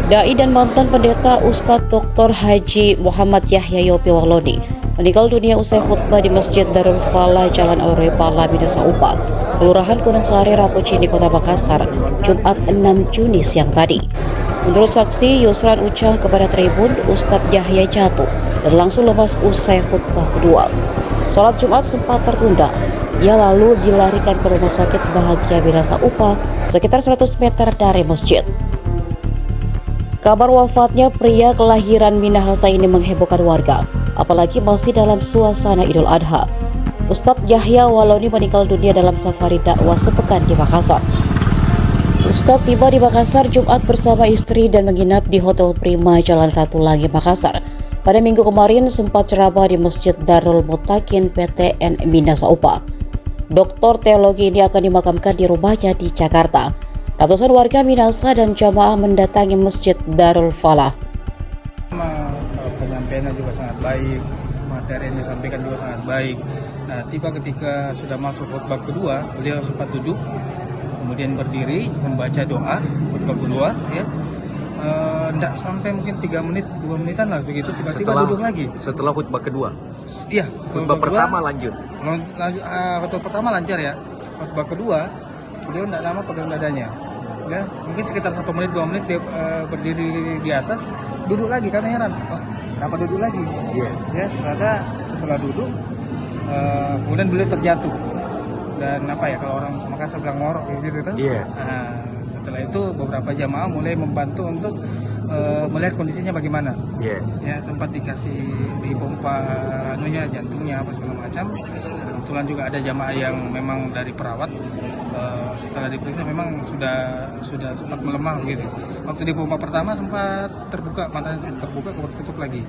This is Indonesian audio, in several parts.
Dai dan mantan pendeta Ustadz Dr. Haji Muhammad Yahya Yopi Wahloni meninggal dunia usai khutbah di Masjid Darul Falah Jalan Aure Pala, Minasa Upa, Kelurahan Gunung Sari, Rapocini, Kota Makassar, Jumat 6 Juni siang tadi. Menurut saksi, Yusran ucap kepada tribun, Ustadz Yahya jatuh dan langsung lemas usai khutbah kedua. Sholat Jumat sempat tertunda. Ia lalu dilarikan ke Rumah Sakit Bahagia Minasa Upa sekitar 100 meter dari masjid. Kabar wafatnya pria kelahiran Minahasa ini menghebohkan warga, apalagi masih dalam suasana Idul Adha. Ustadz Yahya Wahloni meninggal dunia dalam safari dakwah sepekan di Makassar. Ustadz tiba di Makassar Jumat bersama istri dan menginap di Hotel Prima Jalan Ratu Langi, Makassar. Pada minggu kemarin sempat ceramah di Masjid Darul Mutakin PTN Minasa Upa. Doktor teologi ini akan dimakamkan di rumahnya di Jakarta. Ratusan warga Minasa dan jamaah mendatangi Masjid Darul Falah. Penyampaiannya juga sangat baik, materi yang disampaikan juga sangat baik. Nah, tiba ketika sudah masuk khutbah kedua, beliau sempat duduk, kemudian berdiri membaca doa khutbah kedua, ya. Tidak sampai mungkin 3 menit, 2 menitan lah begitu, tiba-tiba duduk lagi. Setelah khutbah kedua? Iya. Khutbah pertama lanjut? Khutbah pertama lancar ya. Khutbah kedua, beliau tidak lama pegang dadanya. Ya, mungkin sekitar 1 menit, 2 menit dia berdiri di atas, duduk lagi. Kami heran, kenapa duduk lagi? Iya. Ya, ternyata setelah duduk, kemudian beliau terjatuh. Dan apa ya, kalau orang Makassar bilang ngorok gitu kan? Iya. Nah, setelah itu beberapa jamaah mulai membantu untuk melihat kondisinya bagaimana. Iya. Ya, tempat dikasih dipompa jantungnya apa segala macam. Kebetulan juga ada jamaah yang memang dari perawat. Setelah diperiksa memang sudah sempat melemah begitu. Waktu dipompa pertama sempat terbuka, matanya sempat terbuka, kemudian tutup lagi.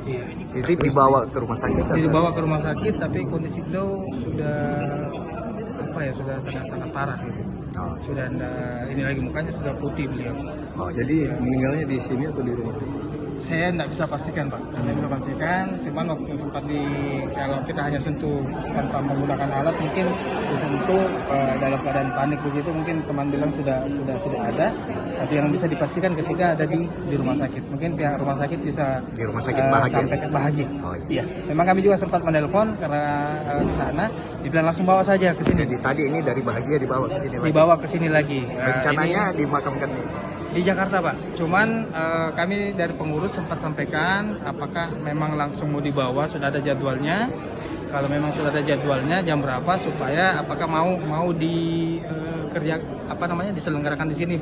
Iya. Itu dibawa ke rumah sakit? Dibawa ke rumah sakit, tapi kondisi beliau sudah sudah sangat parah gitu. Oh. Sudah ini lagi mukanya sudah putih beliau. Oh, jadi meninggalnya di sini atau di rumah? Saya tidak bisa pastikan, Pak. Saya tidak bisa pastikan. Cuman waktu sempat kalau kita hanya sentuh tanpa menggunakan alat, mungkin disentuh dalam keadaan panik begitu, mungkin teman bilang sudah tidak ada. Tapi yang bisa dipastikan ketika ada di rumah sakit. Mungkin pihak rumah sakit bisa di rumah sakit Bahagia. Sampai ke Bahagia. Oh, iya. Memang kami juga sempat menelpon karena di sana dibilang langsung bawa saja ke sini. Jadi tadi ini dari Bahagia dibawa ke sini lagi. Dibawa ke sini lagi. Rencananya dimakamkan di Jakarta, Pak. Cuman kami dari pengurus sempat sampaikan apakah memang langsung mau dibawa, sudah ada jadwalnya. Kalau memang sudah ada jadwalnya jam berapa, supaya apakah mau diselenggarakan di sini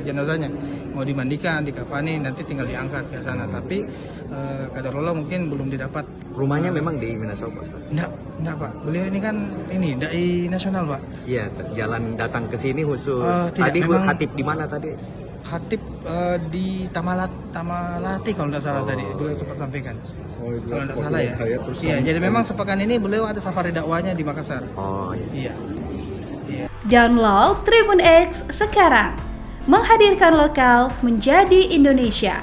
jenazahnya. Mau dimandikan, dikafani, nanti tinggal diangkat ke sana. Tapi kadarullah mungkin belum didapat. Rumahnya memang di Minasa Upa, Ustaz? Enggak, Pak. Beliau ini kan dai nasional, Pak. Iya, jalan datang ke sini khusus. Tadi khatib di mana tadi? Khatib di Tamalati kalau tidak salah tadi beliau sempat sampaikan. Kalau tidak salah ya. Iya, jadi memang sepekan ini beliau ada safari dakwahnya di Makassar. Oh iya. Iya. Download Tribun X sekarang, menghadirkan lokal menjadi Indonesia.